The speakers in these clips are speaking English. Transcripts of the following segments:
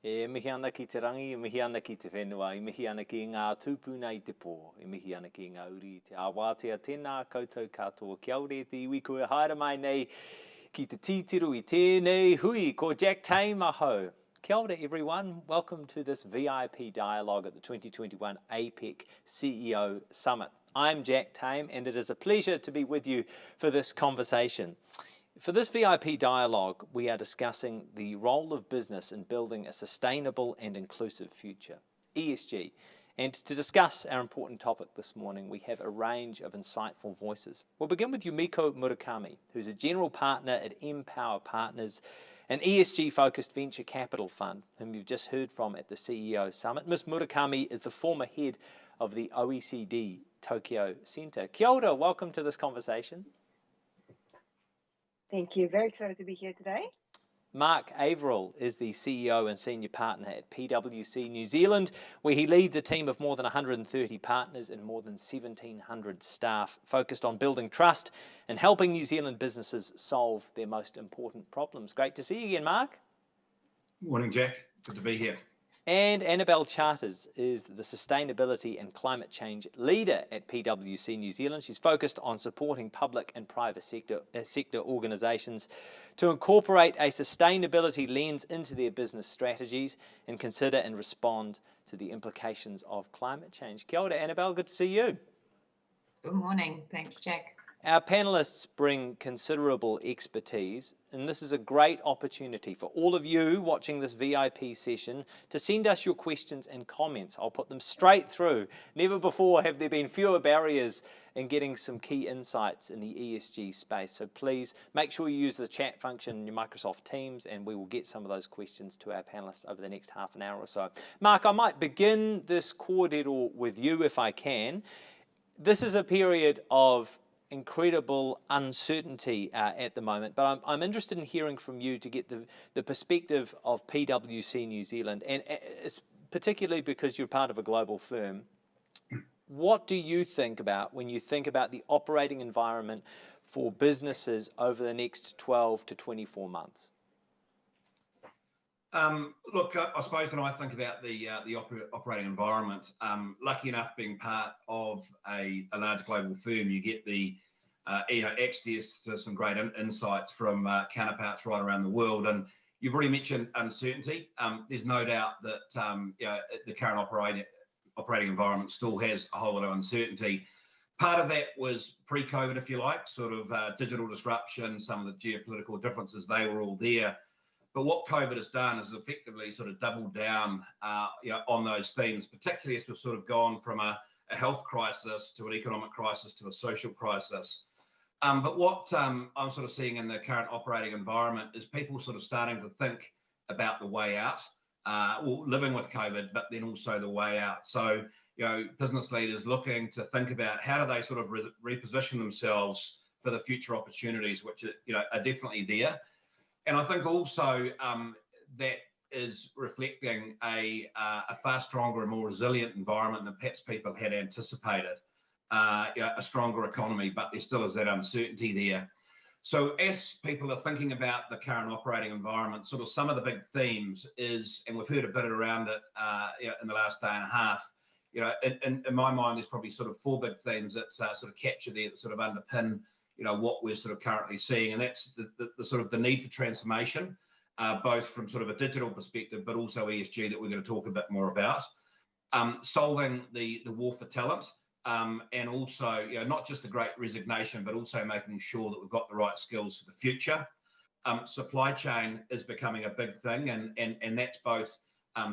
mihi ana ki te rangi, mihi ana ki te whenua, mihi ana ki ngā tūpuna i te pō, mihi ana ki ngā uri i te Aotea tēnā koutou katoa. Kia ore te iwi kua haere mai nei ki te titiru i tēnei hui, ko Jack Tame aho. Kia ora everyone, welcome to this VIP dialogue at the 2021 APEC CEO Summit. I'm Jack Tame and it is a pleasure to be with you for this conversation. For this VIP dialogue, we are discussing the role of business in building a sustainable and inclusive future, ESG. And to discuss our important topic this morning, we have a range of insightful voices. We'll begin with Yumiko Murakami, who's a general partner at MPower Partners, an ESG-focused venture capital fund, whom you've just heard from at the CEO Summit. Ms. Murakami is the former head of the OECD Tokyo Centre. Kia ora, welcome to this conversation. Thank you. Very excited to be here today. Mark Averill is the CEO and senior partner at PwC New Zealand, where he leads a team of more than 130 partners and more than 1,700 staff focused on building trust and helping New Zealand businesses solve their most important problems. Great to see you again, Mark. Morning, Jack. Good to be here. And Annabelle Chanters is the Sustainability and Climate Change Leader at PwC New Zealand. She's focused on supporting public and private sector organisations to incorporate a sustainability lens into their business strategies and consider and respond to the implications of climate change. Kia ora, Annabelle, good to see you. Good morning. Thanks, Jack. Our panellists bring considerable expertise, and this is a great opportunity for all of you watching this VIP session to send us your questions and comments. I'll put them straight through. Never before have there been fewer barriers in getting some key insights in the ESG space. So please make sure you use the chat function in your Microsoft Teams, and we will get some of those questions to our panellists over the next half an hour or so. Mark, I might begin this kōrero with you if I can. This is a period of incredible uncertainty at the moment, but I'm interested in hearing from you to get the perspective of PwC New Zealand, and particularly because you're part of a global firm. What do you think about when you think about the operating environment for businesses over the next 12 to 24 months? Look, I suppose when I think about the operating environment, lucky enough being part of a large global firm, you get the access to some great insights from counterparts right around the world. And you've already mentioned uncertainty. There's no doubt that the current operating environment still has a whole lot of uncertainty. Part of that was pre-COVID, if you like, sort of digital disruption, some of the geopolitical differences, they were all there. But what COVID has done is effectively sort of doubled down on those themes, particularly as we've sort of gone from a health crisis to an economic crisis to a social crisis. But what I'm sort of seeing in the current operating environment is people sort of starting to think about the way out, living with COVID, but then also the way out. So, business leaders looking to think about how do they sort of reposition themselves for the future opportunities, which are definitely there. And I think also that is reflecting a far stronger and more resilient environment than perhaps people had anticipated. A stronger economy, but there still is that uncertainty there. So as people are thinking about the current operating environment, sort of some of the big themes is, and we've heard a bit around it in the last day and a half, in my mind, there's probably sort of four big themes that sort of capture there, that sort of underpin what we're sort of currently seeing, and that's the sort of the need for transformation, both from sort of a digital perspective, but also ESG that we're going to talk a bit more about. Solving the war for talent, and also not just the great resignation, but also making sure that we've got the right skills for the future. Supply chain is becoming a big thing, and that's both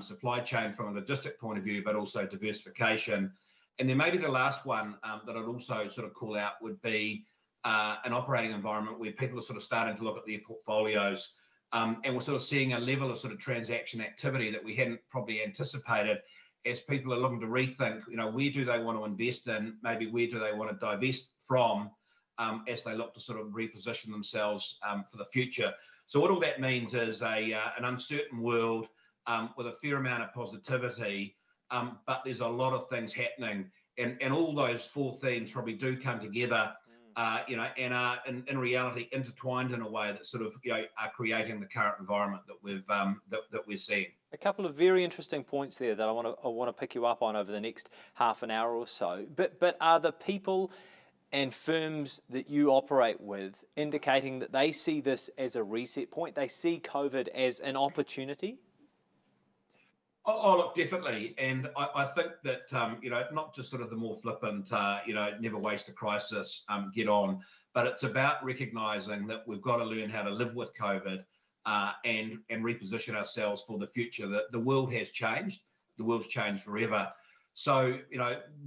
supply chain from a logistic point of view, but also diversification. And then maybe the last one that I'd also sort of call out would be an operating environment where people are sort of starting to look at their portfolios, and we're sort of seeing a level of sort of transaction activity that we hadn't probably anticipated, as people are looking to rethink, where do they want to invest in, maybe where do they want to divest from, as they look to sort of reposition themselves for the future. So what all that means is an uncertain world with a fair amount of positivity, but there's a lot of things happening, and all those four themes probably do come together and are in reality intertwined in a way that sort of, are creating the current environment that we're seeing. A couple of very interesting points there that I want to pick you up on over the next half an hour or so. But are the people and firms that you operate with indicating that they see this as a reset point? They see COVID as an opportunity? Oh, look, definitely. And I think that, not just sort of the more flippant, never waste a crisis, get on, but it's about recognising that we've got to learn how to live with COVID and reposition ourselves for the future. The world has changed. The world's changed forever. So,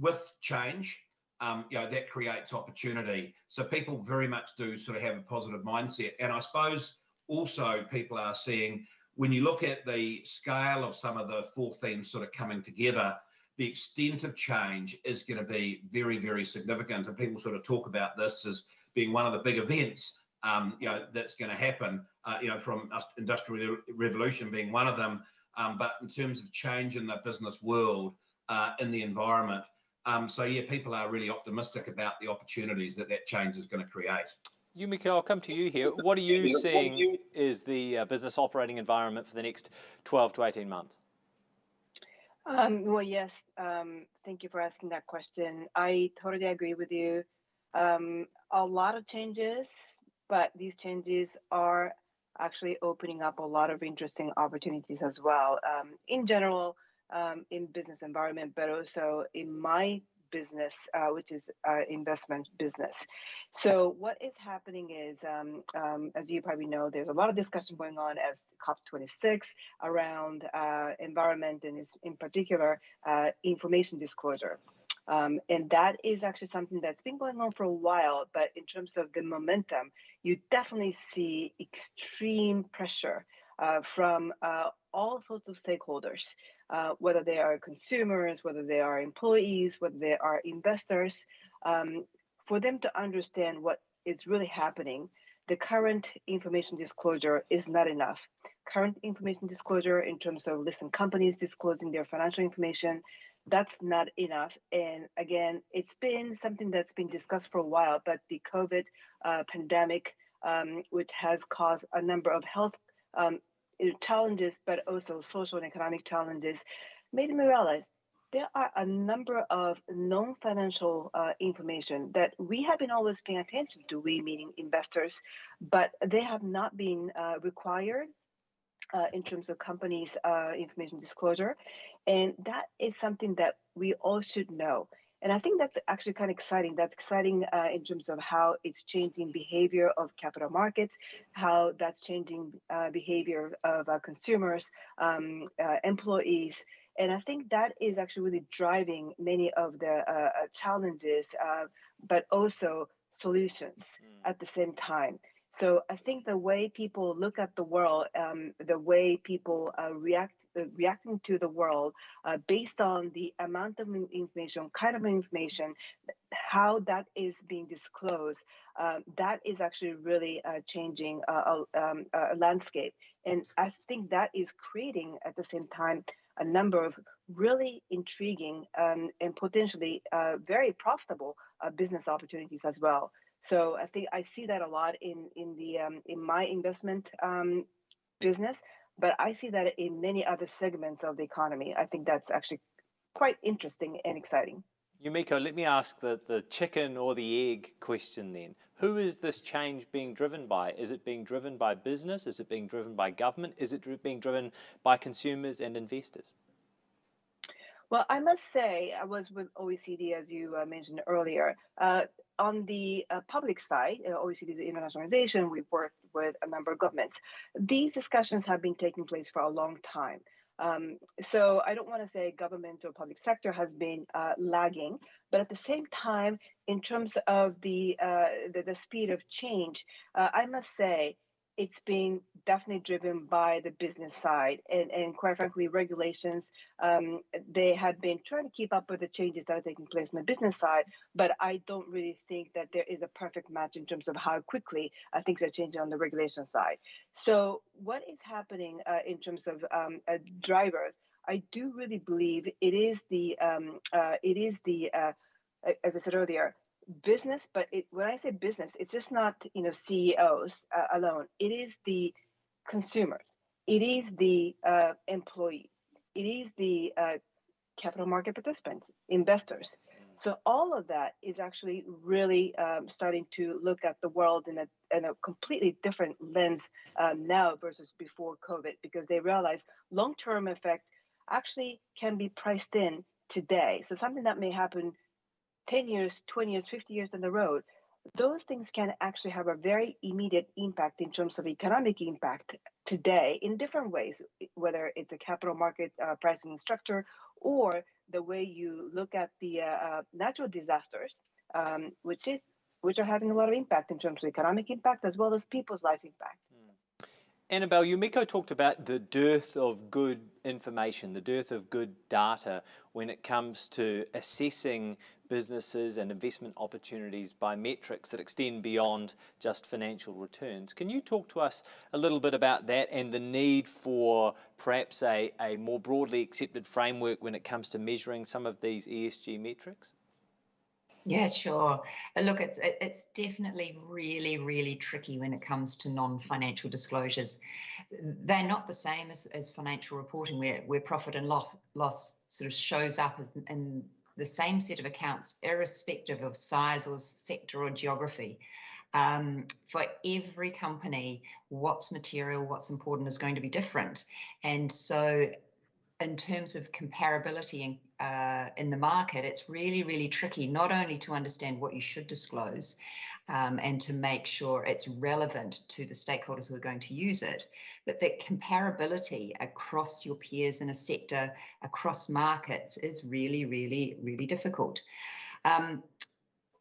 with change, that creates opportunity. So people very much do sort of have a positive mindset. And I suppose also people are seeing, when you look at the scale of some of the four themes sort of coming together, the extent of change is going to be very, very significant. And people sort of talk about this as being one of the big events, that's going to happen, from Industrial Revolution being one of them. But in terms of change in the business world, in the environment, people are really optimistic about the opportunities that change is going to create. Yumiko, I'll come to you here. What are you seeing is the business operating environment for the next 12 to 18 months? Well, yes. Thank you for asking that question. I totally agree with you. A lot of changes, but these changes are actually opening up a lot of interesting opportunities as well. In general, in business environment, but also in my business, which is investment business. So what is happening is, as you probably know, there's a lot of discussion going on as COP26 around environment and in particular information disclosure. And that is actually something that's been going on for a while, but in terms of the momentum, you definitely see extreme pressure from all sorts of stakeholders, whether they are consumers, whether they are employees, whether they are investors, for them to understand what is really happening. The current information disclosure is not enough. Current information disclosure in terms of listed companies disclosing their financial information, that's not enough. And again, it's been something that's been discussed for a while, but the COVID pandemic, which has caused a number of health challenges, but also social and economic challenges, made me realize there are a number of non-financial information that we have been always paying attention to, we meaning investors, but they have not been required in terms of companies' information disclosure. And that is something that we all should know. And I think that's actually kind of exciting. That's exciting in terms of how it's changing behavior of capital markets, how that's changing behavior of consumers, employees. And I think that is actually really driving many of the challenges, but also solutions at the same time. So I think the way people look at the world, the way people reacting to the world based on the amount of information, kind of information, how that is being disclosed, that is actually really changing a landscape. And I think that is creating at the same time a number of really intriguing and potentially very profitable business opportunities as well. So I think I see that a lot in my investment business, but I see that in many other segments of the economy. I think that's actually quite interesting and exciting. Yumiko, let me ask the chicken or the egg question then. Who is this change being driven by? Is it being driven by business? Is it being driven by government? Is it being driven by consumers and investors? Well, I must say, I was with OECD, as you mentioned earlier. On the public side, OECD is an international organization. We've worked with a number of governments. These discussions have been taking place for a long time. So I don't want to say government or public sector has been lagging, but at the same time, in terms of the speed of change, I must say it's being definitely driven by the business side, and quite frankly, regulations. They have been trying to keep up with the changes that are taking place on the business side, but I don't really think that there is a perfect match in terms of how quickly things are changing on the regulation side. So what is happening in terms of drivers? I do really believe it is the as I said earlier, business, but when I say business, it's just not CEOs alone. It is the consumers. It is the employees. It is the capital market participants, investors. So all of that is actually really starting to look at the world in a completely different lens now versus before COVID, because they realize long-term effect actually can be priced in today. So something that may happen 10 years, 20 years, 50 years down the road, those things can actually have a very immediate impact in terms of economic impact today in different ways, whether it's a capital market pricing structure or the way you look at the natural disasters, which are having a lot of impact in terms of economic impact as well as people's life impact. Annabelle, Yumiko talked about the dearth of good information, the dearth of good data when it comes to assessing businesses and investment opportunities by metrics that extend beyond just financial returns. Can you talk to us a little bit about that and the need for perhaps a more broadly accepted framework when it comes to measuring some of these ESG metrics? Yeah, sure. Look, it's definitely really tricky when it comes to non-financial disclosures. They're not the same as financial reporting, where profit and loss sort of shows up in the same set of accounts, irrespective of size or sector or geography. For every company, what's material, what's important is going to be different. And so in terms of comparability in the market, it's really tricky, not only to understand what you should disclose and to make sure it's relevant to the stakeholders who are going to use it, but that comparability across your peers in a sector, across markets, is really difficult.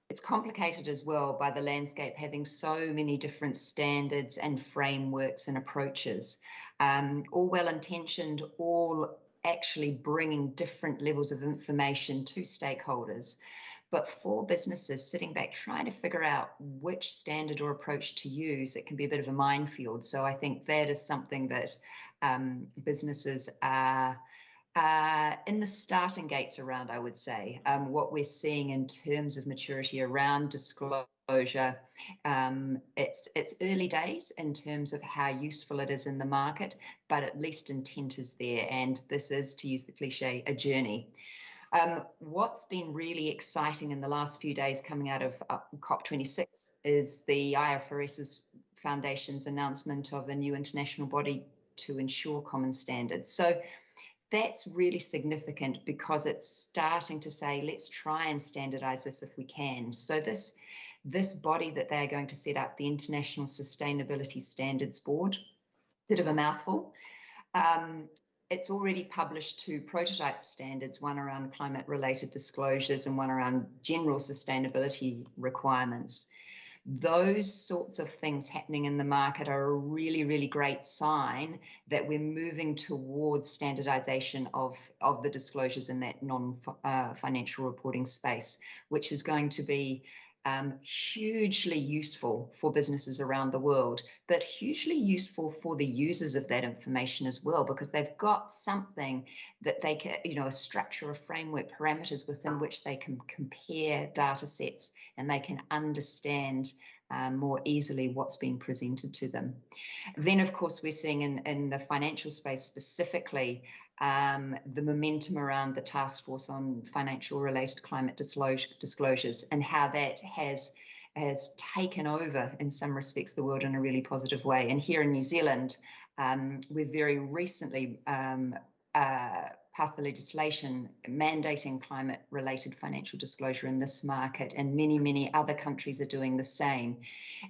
It's complicated as well by the landscape having so many different standards and frameworks and approaches, all well-intentioned, all actually bringing different levels of information to stakeholders. But for businesses sitting back trying to figure out which standard or approach to use, it can be a bit of a minefield. So I think that is something that businesses are in the starting gates around, I would say. What we're seeing in terms of maturity around disclosure, it's early days in terms of how useful it is in the market, but at least intent is there. And this is, to use the cliche, a journey. What's been really exciting in the last few days coming out of COP26 is the IFRS's Foundation's announcement of a new international body to ensure common standards. So that's really significant because it's starting to say, let's try and standardize this if we can. So this body that they're going to set up, the International Sustainability Standards Board, bit of a mouthful. It's already published 2 prototype standards, one around climate-related disclosures and one around general sustainability requirements. Those sorts of things happening in the market are a really great sign that we're moving towards standardization of the disclosures in that non-financial reporting space, which is going to be hugely useful for businesses around the world, but hugely useful for the users of that information as well, because they've got something that they can, a structure, a framework, parameters within which they can compare data sets and they can understand more easily what's being presented to them. Then, of course, we're seeing in the financial space specifically the momentum around the task force on financial related climate disclosures and how that has taken over in some respects the world in a really positive way. And here in New Zealand, we've very recently passed the legislation mandating climate-related financial disclosure in this market, and many other countries are doing the same.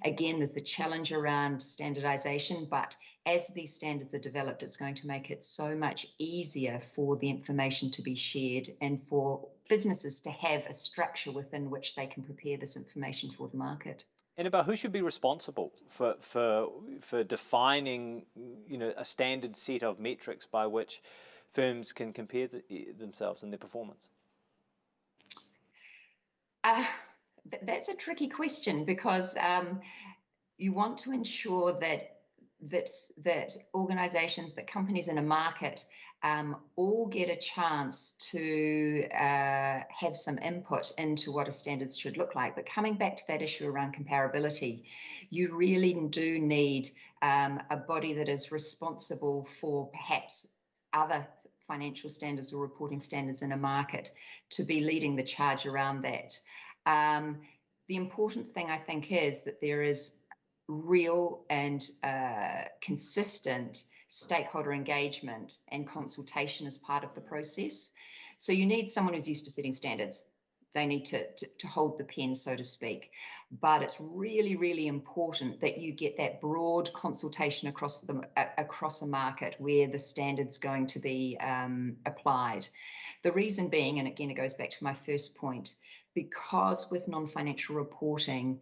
Again, there's the challenge around standardization, but as these standards are developed, it's going to make it so much easier for the information to be shared and for businesses to have a structure within which they can prepare this information for the market. Annabelle, who should be responsible for defining, a standard set of metrics by which firms can compare themselves and their performance? That's a tricky question because you want to ensure that that organisations, that companies in a market all get a chance to have some input into what a standards should look like. But coming back to that issue around comparability, you really do need a body that is responsible for perhaps other financial standards or reporting standards in a market to be leading the charge around that. The important thing, I think, is that there is real and consistent stakeholder engagement and consultation as part of the process. So you need someone who's used to setting standards. They need to hold the pen, so to speak. But it's really, really important that you get that broad consultation across a market where the standard's going to be applied. The reason being, and again, it goes back to my first point, because with non-financial reporting,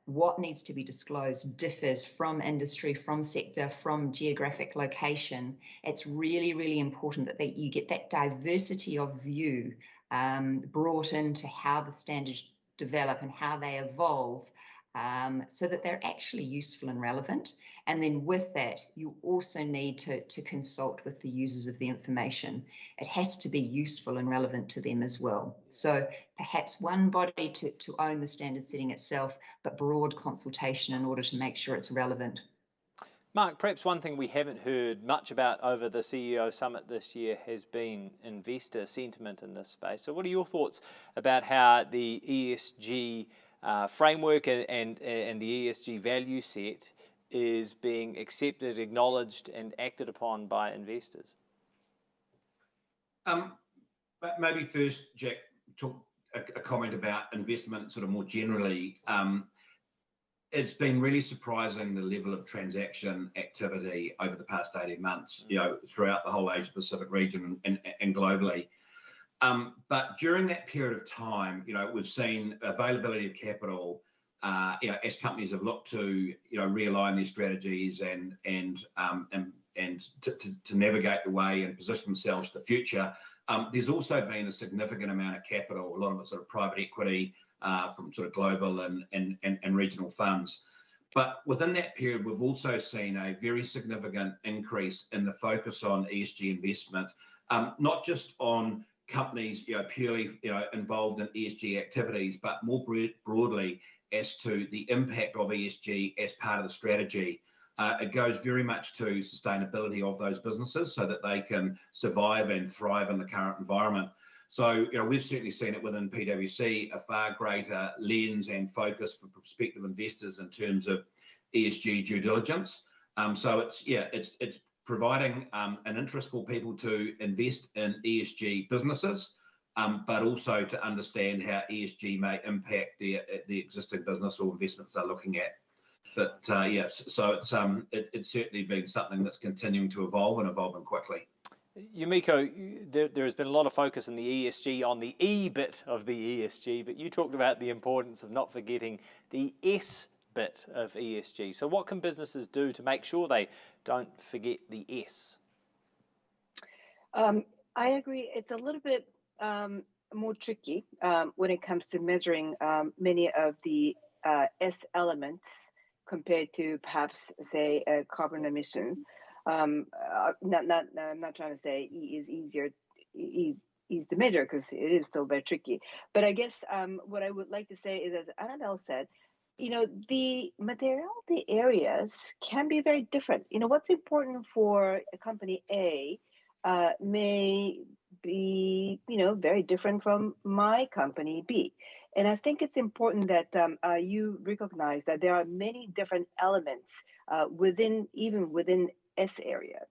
what needs to be disclosed differs from industry, from sector, from geographic location. It's really, really important that you get that diversity of view brought into how the standards develop and how they evolve, so that they're actually useful and relevant. And then with that, you also need to consult with the users of the information. It has to be useful and relevant to them as well. So perhaps one body to own the standard setting itself, but broad consultation in order to make sure it's relevant. Mark, perhaps one thing we haven't heard much about over the CEO Summit this year has been investor sentiment in this space. So what are your thoughts about how the ESG framework and the ESG value set is being accepted, acknowledged and acted upon by investors? Maybe first, Jack, talk a comment about investment sort of more generally. It's been really surprising the level of transaction activity over the past 18 months, throughout the whole Asia Pacific region and globally. But during that period of time, we've seen availability of capital, as companies have looked to, realign their strategies and to navigate the way and position themselves for the future. There's also been a significant amount of capital, a lot of it sort of private equity, from sort of global and regional funds. But within that period, we've also seen a very significant increase in the focus on ESG investment, not just on companies, purely, involved in ESG activities, but more broadly as to the impact of ESG as part of the strategy. It goes very much to sustainability of those businesses so that they can survive and thrive in the current environment. So, we've certainly seen it within PwC, a far greater lens and focus for prospective investors in terms of ESG due diligence. So it's providing an interest for people to invest in ESG businesses, but also to understand how ESG may impact the existing business or investments they're looking at. But so it's certainly been something that's continuing to evolve and evolving quickly. Yumiko, there has been a lot of focus in the ESG on the E bit of the ESG, but you talked about the importance of not forgetting the S bit of ESG. So what can businesses do to make sure they don't forget the S? I agree. It's a little bit more tricky when it comes to measuring many of the S elements compared to perhaps, say, carbon emissions. I'm not trying to say E is easier, E is to measure, because it is still very tricky. But I guess what I would like to say is, as Annabelle said, the materiality areas can be very different. What's important for a company A may be, very different from my company B. And I think it's important that you recognize that there are many different elements within S area.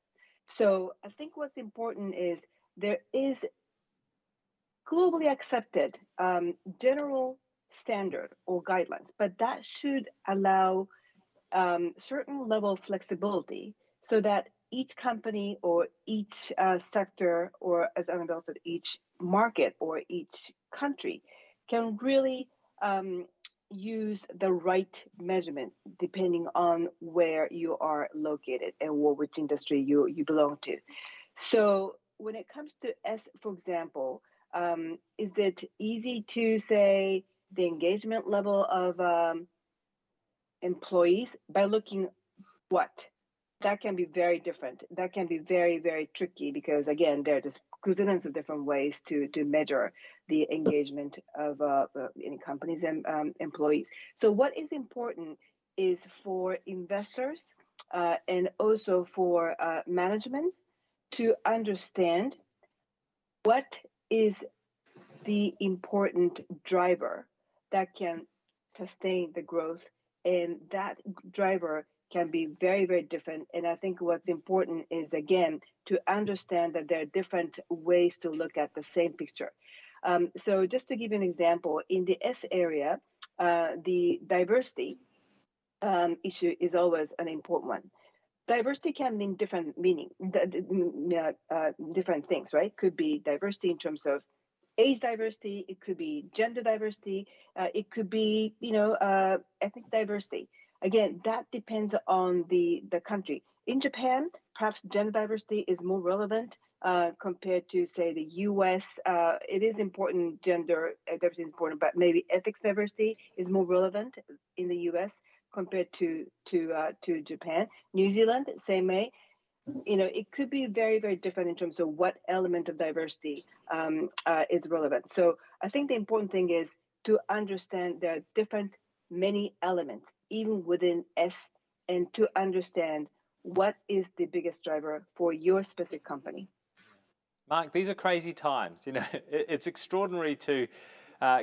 So I think what's important is there is globally accepted general standard or guidelines, but that should allow certain level of flexibility so that each company or each sector, or as Annabelle said, each market or each country can really use the right measurement depending on where you are located and which industry you belong to. So when it comes to S, for example, is it easy to say the engagement level of employees by looking what? That can be very different. That can be very, very tricky because, again, there are just gazillions of different ways to measure the engagement of in companies and employees. So what is important is for investors and also for management to understand what is the important driver that can sustain the growth, and that driver can be very, very different. And I think what's important is, again, to understand that there are different ways to look at the same picture. So just to give you an example, in the S area, the diversity issue is always an important one. Diversity can mean different different things, right? Could be diversity in terms of age diversity, it could be gender diversity, it could be, ethnic diversity. Again, that depends on the country. In Japan, perhaps gender diversity is more relevant compared to, say, the US. It is important, gender diversity is important, but maybe ethics diversity is more relevant in the US compared to Japan. New Zealand, same way. It could be very, very different in terms of what element of diversity is relevant. So I think the important thing is to understand there are different, many elements, even within S, and to understand what is the biggest driver for your specific company. Mark, these are crazy times. It's extraordinary to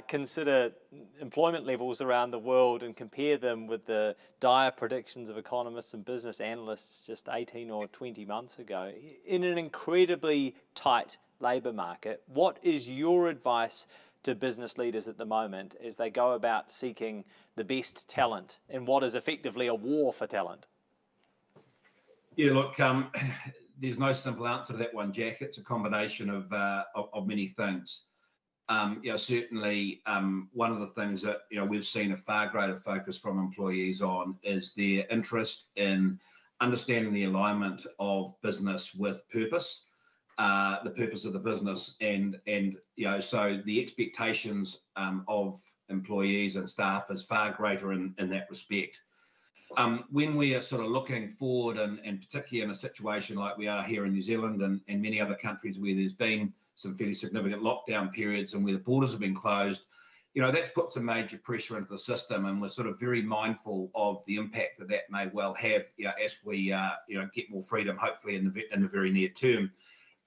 consider employment levels around the world and compare them with the dire predictions of economists and business analysts just 18 or 20 months ago. In an incredibly tight labour market, what is your advice to business leaders at the moment as they go about seeking the best talent in what is effectively a war for talent? Yeah, look, there's no simple answer to that one, Jack. It's a combination of many things. Certainly one of the things that we've seen a far greater focus from employees on is their interest in understanding the alignment of business with purpose, the purpose of the business, and so the expectations of employees and staff is far greater in that respect. When we are sort of looking forward, and particularly in a situation like we are here in New Zealand and many other countries where there's been some fairly significant lockdown periods and where the borders have been closed, that's put some major pressure into the system, and we're sort of very mindful of the impact that may well have as we get more freedom, hopefully in the very near term.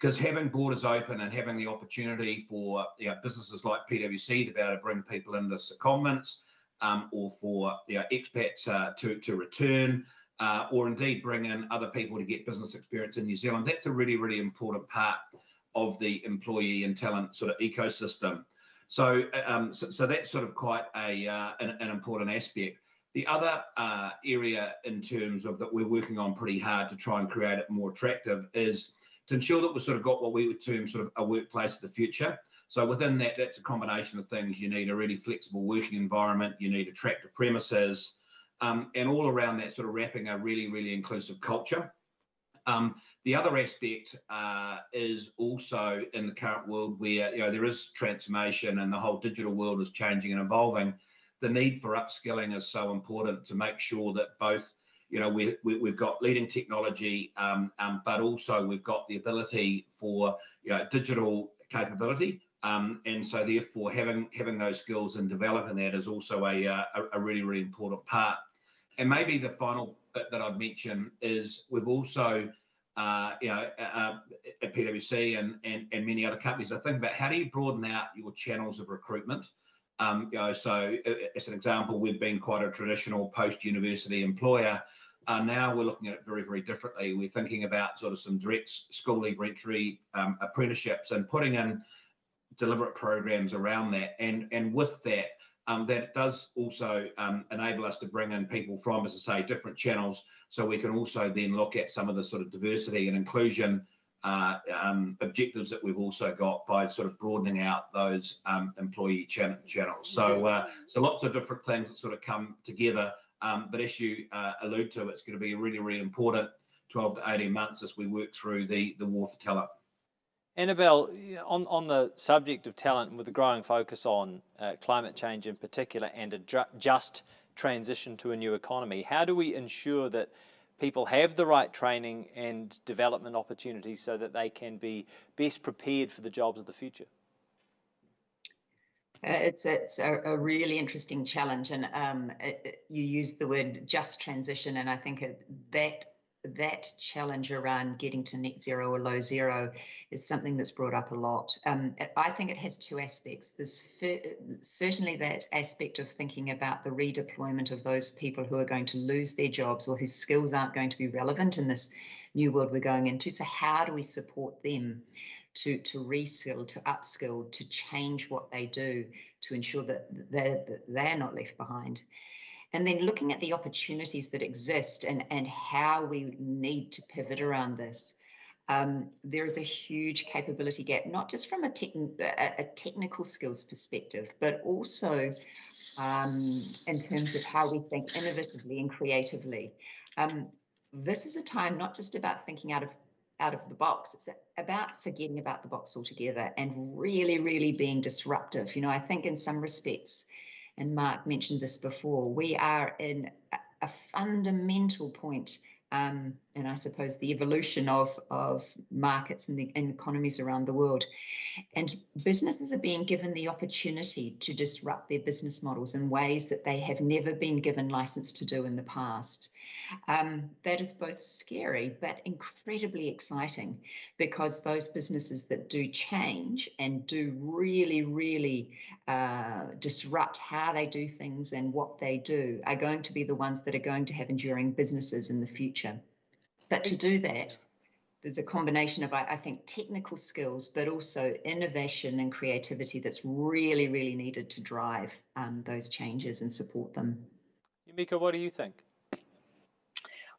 Because having borders open and having the opportunity for businesses like PwC to be able to bring people into secondments, or for expats to return, or indeed bring in other people to get business experience in New Zealand, that's a really, really important part of the employee and talent sort of ecosystem. So that's sort of quite an important aspect. The other area in terms of that we're working on pretty hard to try and create it more attractive is to ensure that we've sort of got what we would term sort of a workplace of the future. So within that, that's a combination of things. You need a really flexible working environment, you need attractive premises, and all around that sort of wrapping a really, really inclusive culture. The other aspect is also in the current world where there is transformation and the whole digital world is changing and evolving. The need for upskilling is so important to make sure that both we've got leading technology, but also we've got the ability for digital capability, and so therefore having those skills and developing that is also a really, really important part. And maybe the final bit that I'd mention is we've also at PwC and many other companies, I think about how do you broaden out your channels of recruitment. So as an example, we've been quite a traditional post-university employer. Now we're looking at it very, very differently. We're thinking about sort of some direct school leaver entry apprenticeships and putting in deliberate programs around that. And with that, that does also enable us to bring in people from, as I say, different channels, so we can also then look at some of the sort of diversity and inclusion objectives that we've also got by sort of broadening out those employee channels. So lots of different things that sort of come together, but as you allude to, it's going to be a really, really important 12 to 18 months as we work through the war for talent. Annabelle, on the subject of talent, with the growing focus on climate change in particular and a just transition to a new economy, how do we ensure that people have the right training and development opportunities so that they can be best prepared for the jobs of the future? It's a really interesting challenge, and you used the word just transition, and I think that challenge around getting to net zero or low zero is something that's brought up a lot. I think it has two aspects. There's certainly that aspect of thinking about the redeployment of those people who are going to lose their jobs or whose skills aren't going to be relevant in this new world we're going into. So how do we support them to reskill, to upskill, to change what they do, to ensure that they're not left behind? And then looking at the opportunities that exist and how we need to pivot around this. There is a huge capability gap, not just from a technical skills perspective, but also in terms of how we think innovatively and creatively. This is a time not just about thinking out of the box, it's about forgetting about the box altogether and really, really being disruptive. You know, I think in some respects, and Mark mentioned this before, we are in a fundamental point, and I suppose the evolution of markets and economies around the world. And businesses are being given the opportunity to disrupt their business models in ways that they have never been given license to do in the past. That is both scary but incredibly exciting, because those businesses that do change and do really, really disrupt how they do things and what they do are going to be the ones that are going to have enduring businesses in the future. But to do that, there's a combination of, I think, technical skills, but also innovation and creativity that's really, really needed to drive those changes and support them. Yumiko, what do you think?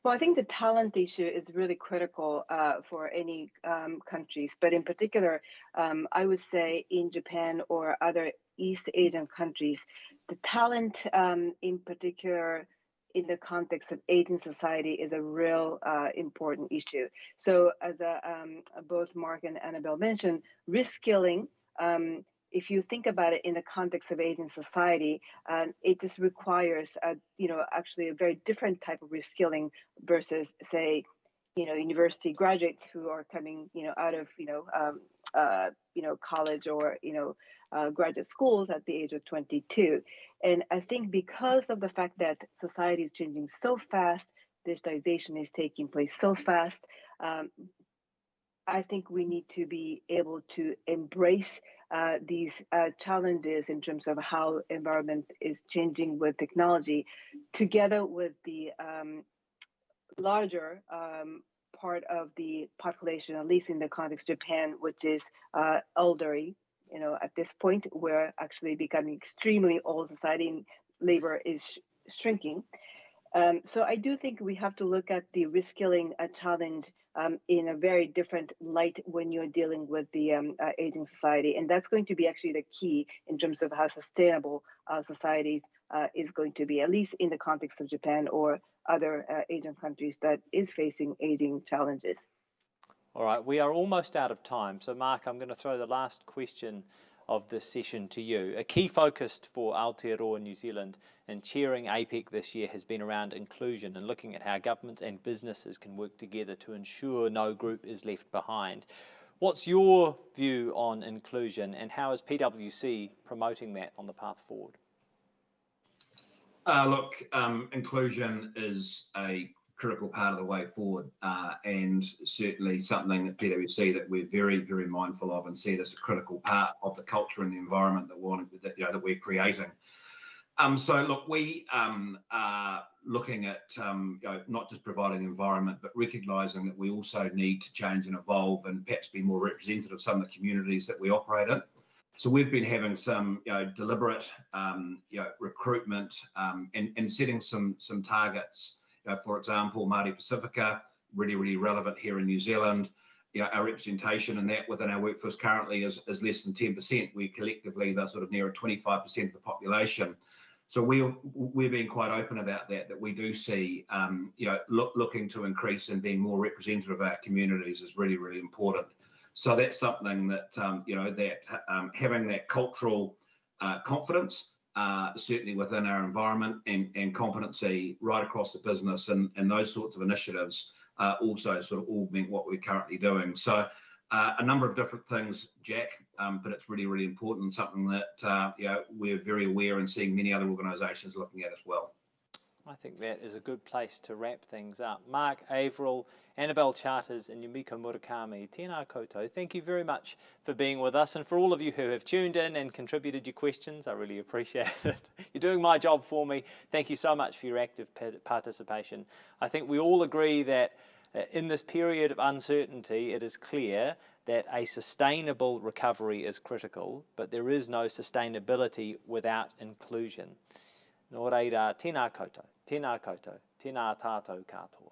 Well, I think the talent issue is really critical for any countries, but in particular, I would say in Japan or other East Asian countries, the talent in particular in the context of aging society is a real important issue. So as both Mark and Annabelle mentioned, reskilling, if you think about it in the context of aging society, it just requires, actually a very different type of reskilling versus, say, university graduates who are coming, out of, college or, graduate schools at the age of 22. And I think because of the fact that society is changing so fast, digitization is taking place so fast, I think we need to be able to embrace these challenges in terms of how environment is changing with technology, together with the larger part of the population, at least in the context of Japan, which is elderly. At this point, we're actually becoming extremely old society and labor is shrinking. So I do think we have to look at the reskilling challenge in a very different light when you're dealing with the aging society. And that's going to be actually the key in terms of how sustainable societies is going to be, at least in the context of Japan or other Asian countries that is facing aging challenges. All right, we are almost out of time. So Mark, I'm going to throw the last question of this session to you. A key focus for Aotearoa New Zealand in chairing APEC this year has been around inclusion and looking at how governments and businesses can work together to ensure no group is left behind. What's your view on inclusion, and how is PwC promoting that on the path forward? Inclusion is a critical part of the way forward, and certainly something at PwC that we're very, very mindful of and see it as a critical part of the culture and the environment that we're creating. We are looking at not just providing the environment, but recognising that we also need to change and evolve and perhaps be more representative of some of the communities that we operate in. So we've been having some deliberate recruitment and setting some targets. For example, Māori Pacifica, really, really relevant here in New Zealand. Our representation in that within our workforce currently is less than 10%. We collectively, they're sort of near 25% of the population. So we're being quite open about that we do see, looking to increase and being more representative of our communities is really, really important. So that's something that, having that cultural confidence certainly within our environment and competency right across the business, and those sorts of initiatives also sort of augment what we're currently doing. So a number of different things, Jack, but it's really, really important, something that we're very aware and seeing many other organisations looking at as well. I think that is a good place to wrap things up. Mark, Averill, Annabelle, Chanters and Yumiko Murakami, tēnā koutou. Thank you very much for being with us, and for all of you who have tuned in and contributed your questions, I really appreciate it. You're doing my job for me. Thank you so much for your active participation. I think we all agree that in this period of uncertainty, it is clear that a sustainable recovery is critical, but there is no sustainability without inclusion. Nō reira, tēnā koutou, tēnā tātou katoa.